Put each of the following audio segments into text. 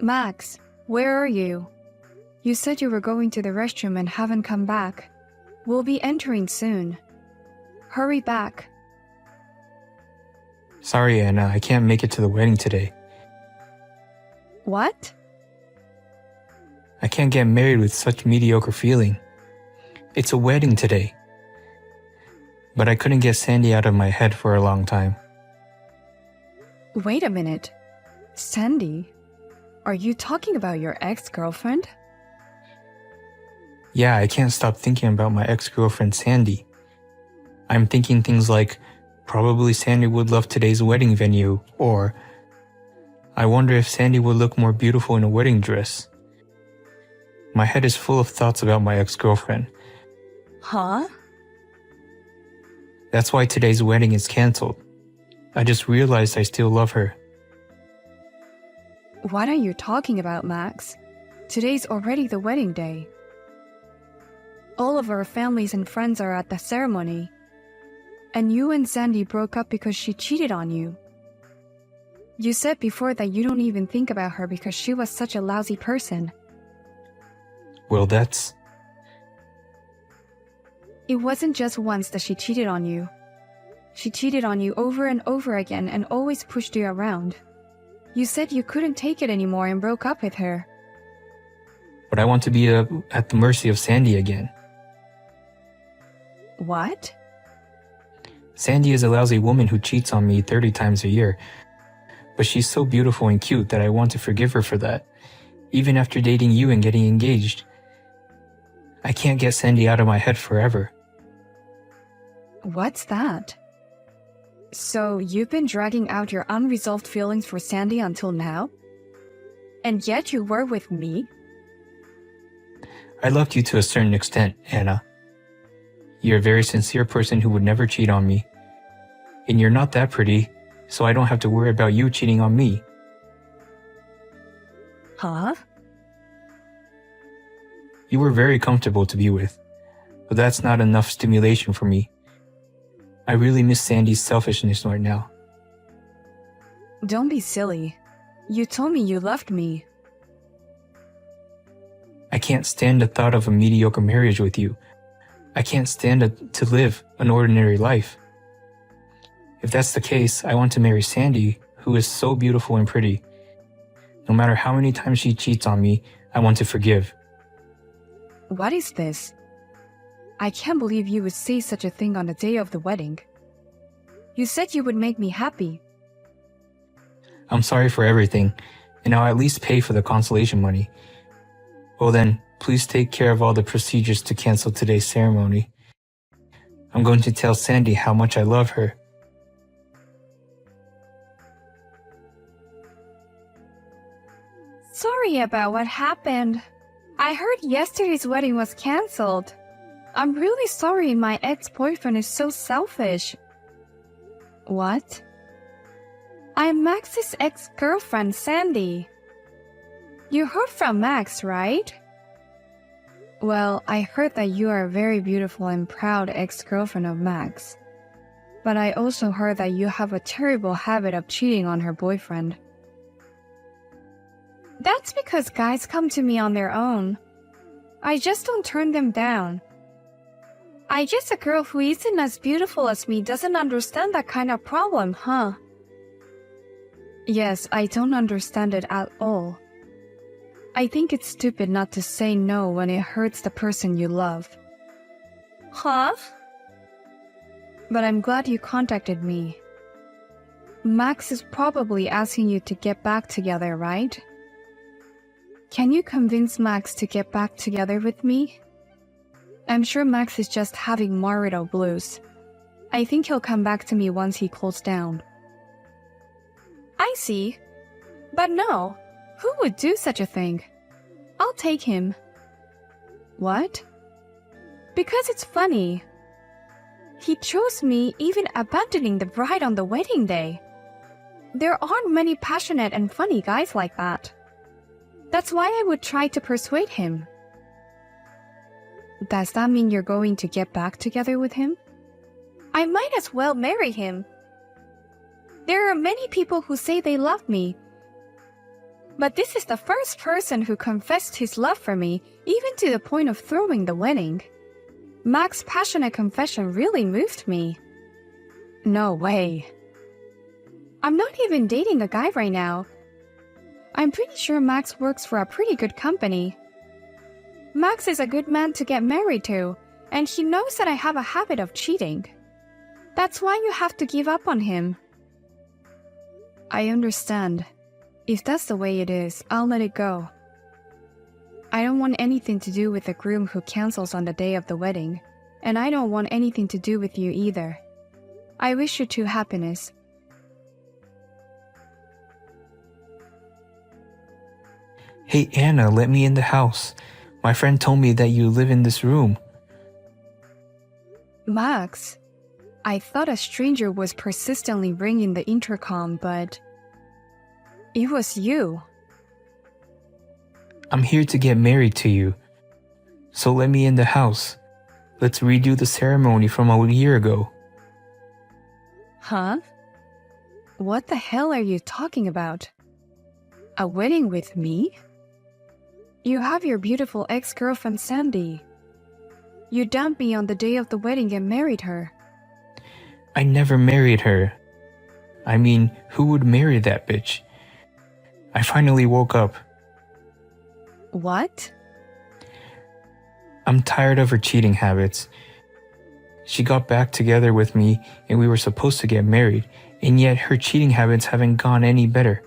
Max, where are you? You said you were going to the restroom and haven't come back. We'll be entering soon. Hurry back. Sorry, Anna, I can't make it to the wedding today. What? I can't get married with such mediocre feeling. It's a wedding today. But I couldn't get Sandy out of my head for a long time. Wait a minute. Sandy? Are you talking about your ex-girlfriend? Yeah, I can't stop thinking about my ex-girlfriend Sandy. I'm thinking things like, probably Sandy would love today's wedding venue, or I wonder if Sandy would look more beautiful in a wedding dress. My head is full of thoughts about my ex-girlfriend. Huh? That's why today's wedding is canceled. I just realized I still love her. What are you talking about, Max? Today's already the wedding day. All of our families and friends are at the ceremony. And you and Sandy broke up because she cheated on you. You said before that you don't even think about her because she was such a lousy person. Well, that's... It wasn't just once that she cheated on you. She cheated on you over and over again and always pushed you around. You said you couldn't take it anymore and broke up with her. But I want to be at the mercy of Sandy again. What? Sandy is a lousy woman who cheats on me 30 times a year. But she's so beautiful and cute that I want to forgive her for that, even after dating you and getting engaged. I can't get Sandy out of my head forever. What's that? So you've been dragging out your unresolved feelings for Sandy until now? And yet you were with me? I loved you to a certain extent, Anna. You're a very sincere person who would never cheat on me. And you're not that pretty, so I don't have to worry about you cheating on me. Huh? You were very comfortable to be with, but that's not enough stimulation for me. I really miss Sandy's selfishness right now. Don't be silly. You told me you loved me. I can't stand the thought of a mediocre marriage with you. I can't stand to live an ordinary life. If that's the case, I want to marry Sandy, who is so beautiful and pretty. No matter how many times she cheats on me, I want to forgive. What is this? I can't believe you would say such a thing on the day of the wedding. You said you would make me happy. I'm sorry for everything, and I'll at least pay for the consolation money. Well then, please take care of all the procedures to cancel today's ceremony. I'm going to tell Sandy how much I love her. Sorry about what happened. I heard yesterday's wedding was cancelled. I'm really sorry my ex-boyfriend is so selfish. What? I'm Max's ex-girlfriend, Sandy. You heard from Max, right? Well, I heard that you are a very beautiful and proud ex-girlfriend of Max. But I also heard that you have a terrible habit of cheating on her boyfriend. That's because guys come to me on their own. I just don't turn them down. I guess a girl who isn't as beautiful as me doesn't understand that kind of problem, huh? Yes, I don't understand it at all. I think it's stupid not to say no when it hurts the person you love. Huh? But I'm glad you contacted me. Max is probably asking you to get back together, right? Can you convince Max to get back together with me? I'm sure Max is just having marital blues. I think he'll come back to me once he cools down. I see. But no, who would do such a thing? I'll take him. What? Because it's funny. He chose me even abandoning the bride on the wedding day. There aren't many passionate and funny guys like that. That's why I would try to persuade him. Does that mean you're going to get back together with him? I might as well marry him. There are many people who say they love me. But this is the first person who confessed his love for me, even to the point of throwing the wedding. Max's passionate confession really moved me. No way. I'm not even dating a guy right now. I'm pretty sure Max works for a pretty good company. Max is a good man to get married to, and he knows that I have a habit of cheating. That's why you have to give up on him. I understand. If that's the way it is, I'll let it go. I don't want anything to do with the groom who cancels on the day of the wedding, and I don't want anything to do with you either. I wish you two happiness. Hey Anna, let me in the house. My friend told me that you live in this room. Max, I thought a stranger was persistently ringing the intercom, but it was you. I'm here to get married to you. So let me in the house. Let's redo the ceremony from a year ago. Huh? What the hell are you talking about? A wedding with me? You have your beautiful ex-girlfriend Sandy. You dumped me on the day of the wedding and married her. I never married her. I mean, who would marry that bitch? I finally woke up. What? I'm tired of her cheating habits. She got back together with me and we were supposed to get married, and yet her cheating habits haven't gone any better.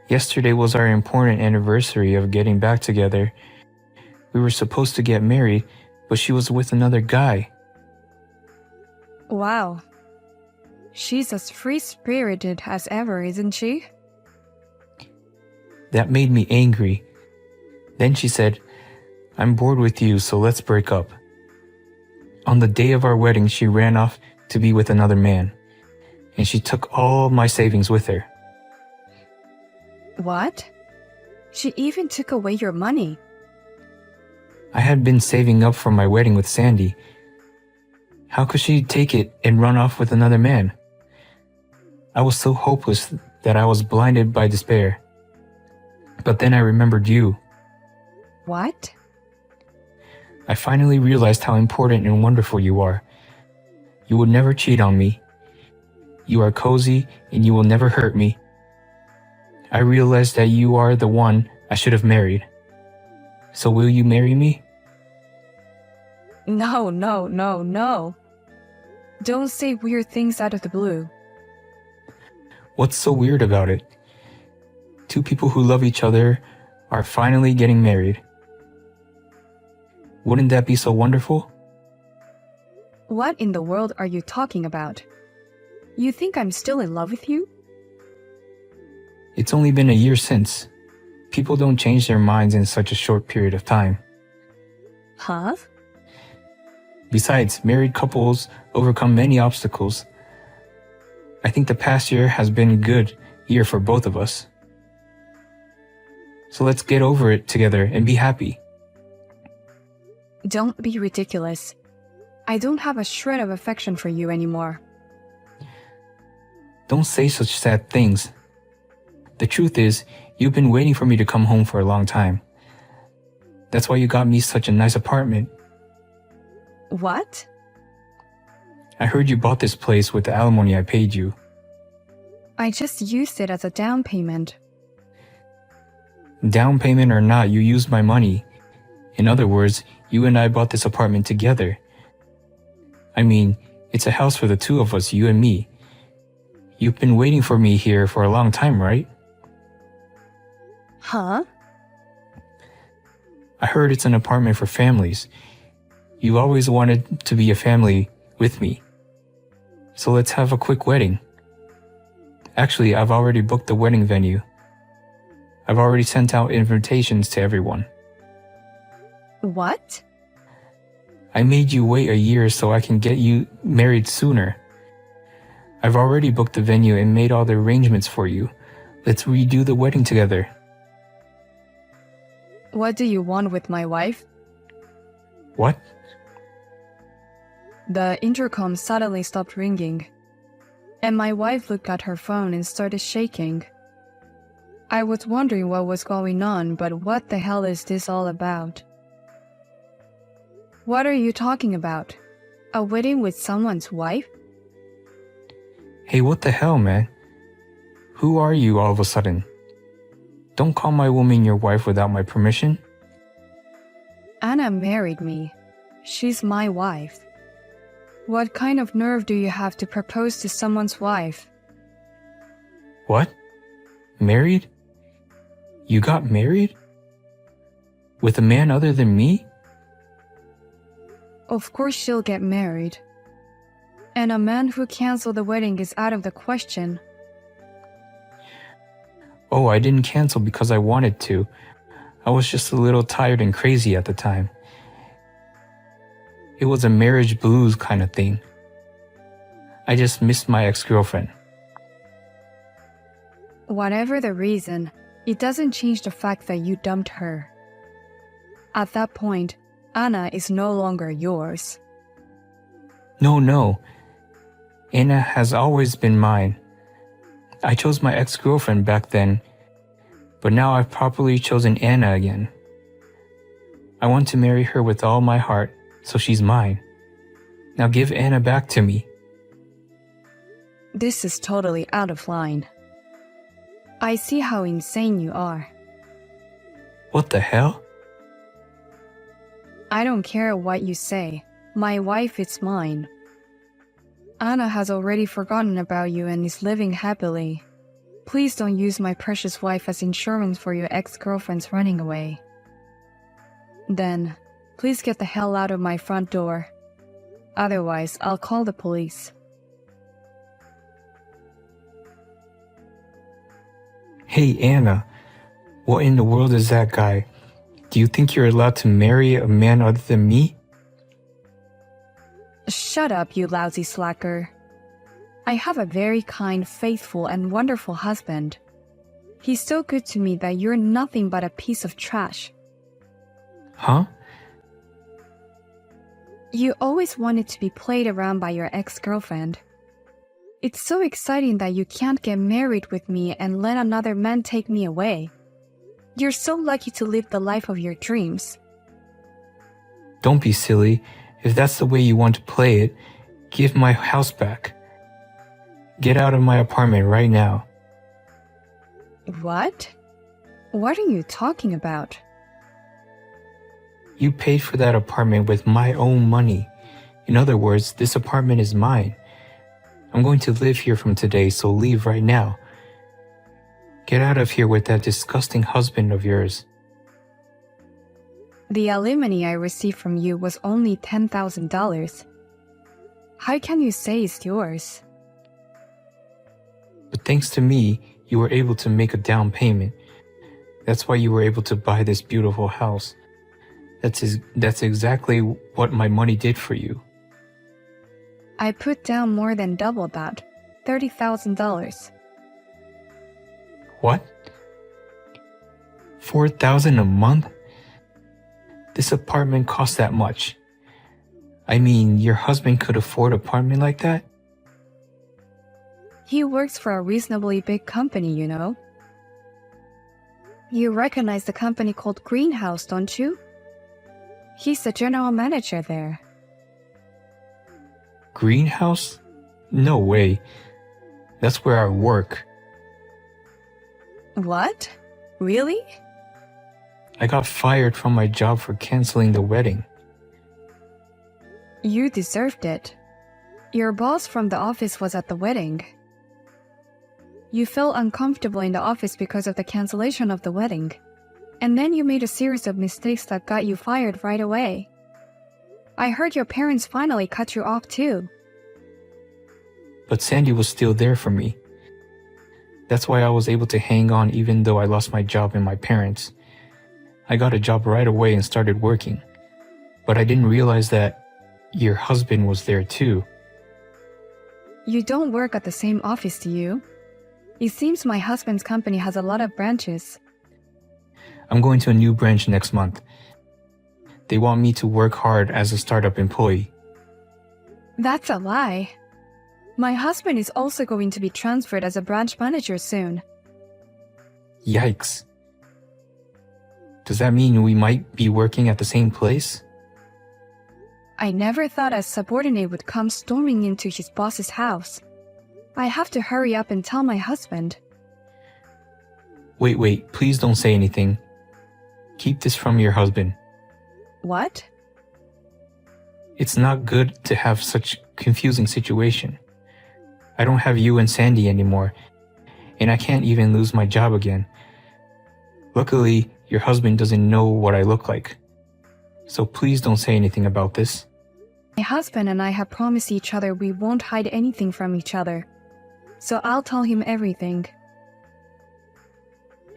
Yesterday was our important anniversary of getting back together. We were supposed to get married, but she was with another guy. Wow. She's as free-spirited as ever, isn't she? That made me angry. Then she said, "I'm bored with you, so let's break up." On the day of our wedding, she ran off to be with another man, and she took all my savings with her. What? She even took away your money. I had been saving up for my wedding with Sandy. How could she take it and run off with another man? I was so hopeless that I was blinded by despair. But then I remembered you. What? I finally realized how important and wonderful you are. You would never cheat on me. You are cozy and you will never hurt me. I realized that you are the one I should have married. So will you marry me? No, no, no, no. Don't say weird things out of the blue. What's so weird about it? Two people who love each other are finally getting married. Wouldn't that be so wonderful? What in the world are you talking about? You think I'm still in love with you? It's only been a year since. People don't change their minds in such a short period of time. Huh? Besides, married couples overcome many obstacles. I think the past year has been a good year for both of us. So let's get over it together and be happy. Don't be ridiculous. I don't have a shred of affection for you anymore. Don't say such sad things. The truth is, you've been waiting for me to come home for a long time. That's why you got me such a nice apartment. What? I heard you bought this place with the alimony I paid you. I just used it as a down payment. Down payment or not, you used my money. In other words, you and I bought this apartment together. I mean, it's a house for the two of us, you and me. You've been waiting for me here for a long time, right? Huh? I heard it's an apartment for families. You always wanted to be a family with me. So let's have a quick wedding. Actually, I've already booked the wedding venue. I've already sent out invitations to everyone. What? I made you wait a year so I can get you married sooner. I've already booked the venue and made all the arrangements for you. Let's redo the wedding together. What do you want with my wife? What? The intercom suddenly stopped ringing, and my wife looked at her phone and started shaking. I was wondering what was going on, but what the hell is this all about? What are you talking about? A wedding with someone's wife? Hey, what the hell, man? Who are you all of a sudden? Don't call my woman your wife without my permission. Anna married me. She's my wife. What kind of nerve do you have to propose to someone's wife? What? Married? You got married? With a man other than me? Of course she'll get married. And a man who canceled the wedding is out of the question. Oh, I didn't cancel because I wanted to. I was just a little tired and crazy at the time. It was a marriage blues kind of thing. I just missed my ex-girlfriend. Whatever the reason, it doesn't change the fact that you dumped her. At that point, Anna is no longer yours. No. Anna has always been mine. I chose my ex-girlfriend back then, but now I've properly chosen Anna again. I want to marry her with all my heart, so she's mine. Now give Anna back to me. This is totally out of line. I see how insane you are. What the hell? I don't care what you say. My wife is mine. Anna has already forgotten about you and is living happily. Please don't use my precious wife as insurance for your ex-girlfriend's running away. Then, please get the hell out of my front door. Otherwise, I'll call the police. Hey, Anna. What in the world is that guy? Do you think you're allowed to marry a man other than me? Shut up, you lousy slacker. I have a very kind, faithful, and wonderful husband. He's so good to me that you're nothing but a piece of trash. Huh? You always wanted to be played around by your ex-girlfriend. It's so exciting that you can't get married with me and let another man take me away. You're so lucky to live the life of your dreams. Don't be silly. If that's the way you want to play it, give my house back. Get out of my apartment right now. What? What are you talking about? You paid for that apartment with my own money. In other words, this apartment is mine. I'm going to live here from today, so leave right now. Get out of here with that disgusting husband of yours. The alimony I received from you was only $10,000. How can you say it's yours? But thanks to me, you were able to make a down payment. That's why you were able to buy this beautiful house. That's exactly what my money did for you. I put down more than double that, $30,000. What? $4,000 a month? This apartment costs that much. I mean, your husband could afford an apartment like that? He works for a reasonably big company, you know. You recognize the company called Greenhouse, don't you? He's the general manager there. Greenhouse? No way. That's where I work. What? Really? I got fired from my job for canceling the wedding. You deserved it. Your boss from the office was at the wedding. You felt uncomfortable in the office because of the cancellation of the wedding. And then you made a series of mistakes that got you fired right away. I heard your parents finally cut you off too. But Sandy was still there for me. That's why I was able to hang on even though I lost my job and my parents. I got a job right away and started working. But I didn't realize that your husband was there too. You don't work at the same office, do you? It seems my husband's company has a lot of branches. I'm going to a new branch next month. They want me to work hard as a startup employee. That's a lie. My husband is also going to be transferred as a branch manager soon. Yikes. Does that mean we might be working at the same place? I never thought a subordinate would come storming into his boss's house. I have to hurry up and tell my husband. Wait, please don't say anything. Keep this from your husband. What? It's not good to have such confusing situation. I don't have you and Sandy anymore, and I can't even lose my job again. Luckily, your husband doesn't know what I look like. So please don't say anything about this. My husband and I have promised each other we won't hide anything from each other. So I'll tell him everything.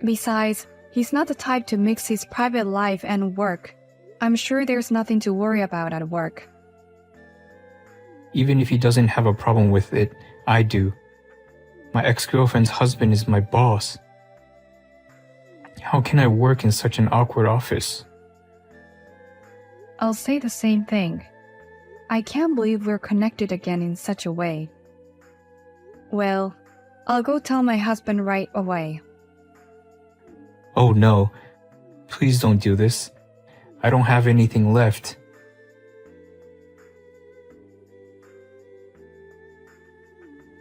Besides, he's not the type to mix his private life and work. I'm sure there's nothing to worry about at work. Even if he doesn't have a problem with it, I do. My ex-girlfriend's husband is my boss. How can I work in such an awkward office? I'll say the same thing. I can't believe we're connected again in such a way. Well, I'll go tell my husband right away. Oh no, please don't do this. I don't have anything left.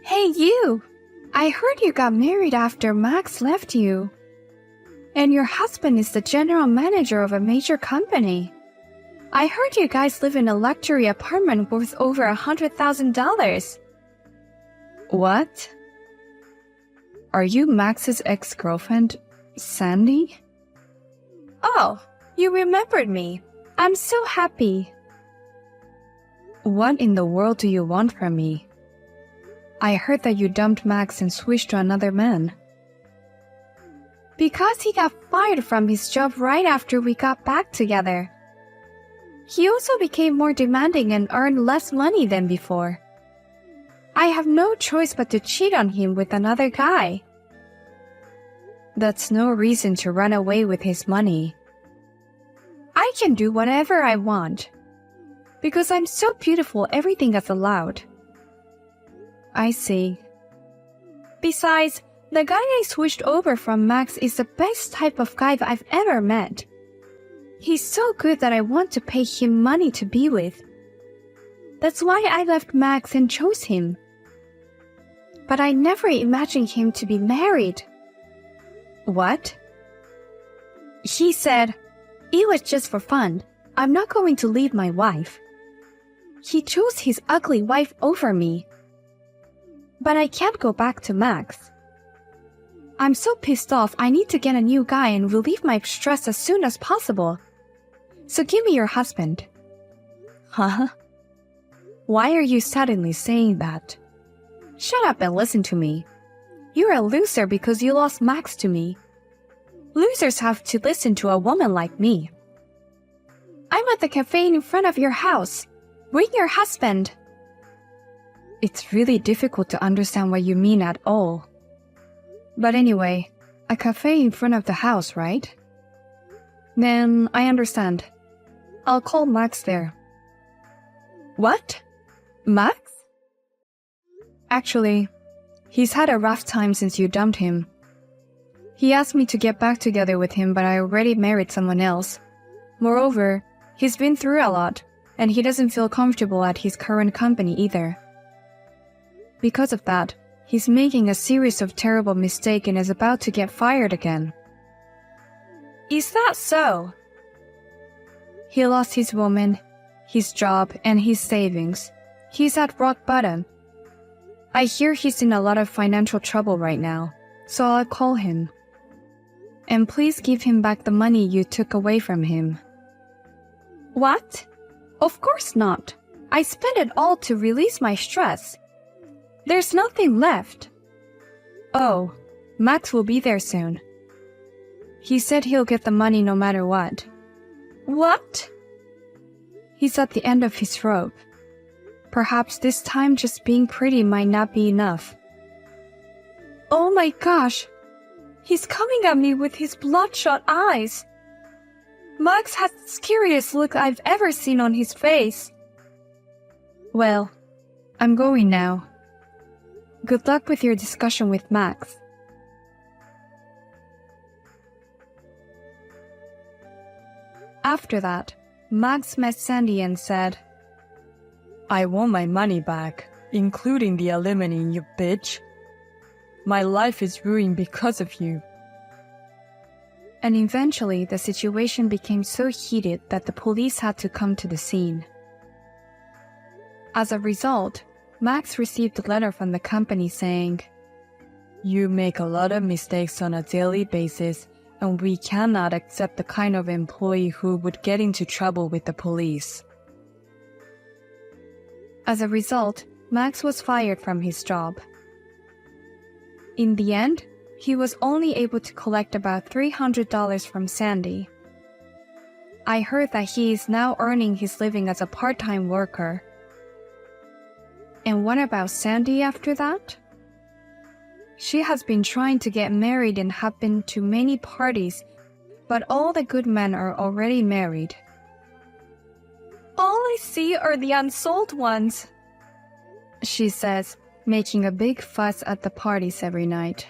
Hey you! I heard you got married after Max left you. And your husband is the general manager of a major company. I heard you guys live in a luxury apartment worth over $100,000. What? Are you Max's ex-girlfriend, Sandy? Oh, you remembered me. I'm so happy. What in the world do you want from me? I heard that you dumped Max and switched to another man. Because he got fired from his job right after we got back together. He also became more demanding and earned less money than before. I have no choice but to cheat on him with another guy. That's no reason to run away with his money. I can do whatever I want. Because I'm so beautiful, everything is allowed. I see. Besides, the guy I switched over from Max is the best type of guy I've ever met. He's so good that I want to pay him money to be with. That's why I left Max and chose him. But I never imagined him to be married. What? He said, "It was just for fun. I'm not going to leave my wife." He chose his ugly wife over me. But I can't go back to Max. I'm so pissed off, I need to get a new guy and relieve my stress as soon as possible. So give me your husband. Huh? Why are you suddenly saying that? Shut up and listen to me. You're a loser because you lost Max to me. Losers have to listen to a woman like me. I'm at the cafe in front of your house. Bring your husband. It's really difficult to understand what you mean at all. But anyway, a cafe in front of the house, right? Then I understand. I'll call Max there. What? Max? Actually, he's had a rough time since you dumped him. He asked me to get back together with him, but I already married someone else. Moreover, he's been through a lot, and he doesn't feel comfortable at his current company either. Because of that, he's making a series of terrible mistakes and is about to get fired again. Is that so? He lost his woman, his job, and his savings. He's at rock bottom. I hear he's in a lot of financial trouble right now, so I'll call him. And please give him back the money you took away from him. What? Of course not. I spent it all to release my stress. There's nothing left. Oh, Max will be there soon. He said he'll get the money no matter what. What? He's at the end of his rope. Perhaps this time just being pretty might not be enough. Oh my gosh! He's coming at me with his bloodshot eyes. Max has the scariest look I've ever seen on his face. Well, I'm going now. Good luck with your discussion with Max. After that, Max met Sandy and said, I want my money back, including the alimony, you bitch. My life is ruined because of you. And eventually the situation became so heated that the police had to come to the scene. As a result, Max received a letter from the company saying, You make a lot of mistakes on a daily basis, and we cannot accept the kind of employee who would get into trouble with the police. As a result, Max was fired from his job. In the end, he was only able to collect about $300 from Sandy. I heard that he is now earning his living as a part-time worker. And what about Sandy after that? She has been trying to get married and have been to many parties, but all the good men are already married. All I see are the unsold ones, she says, making a big fuss at the parties every night.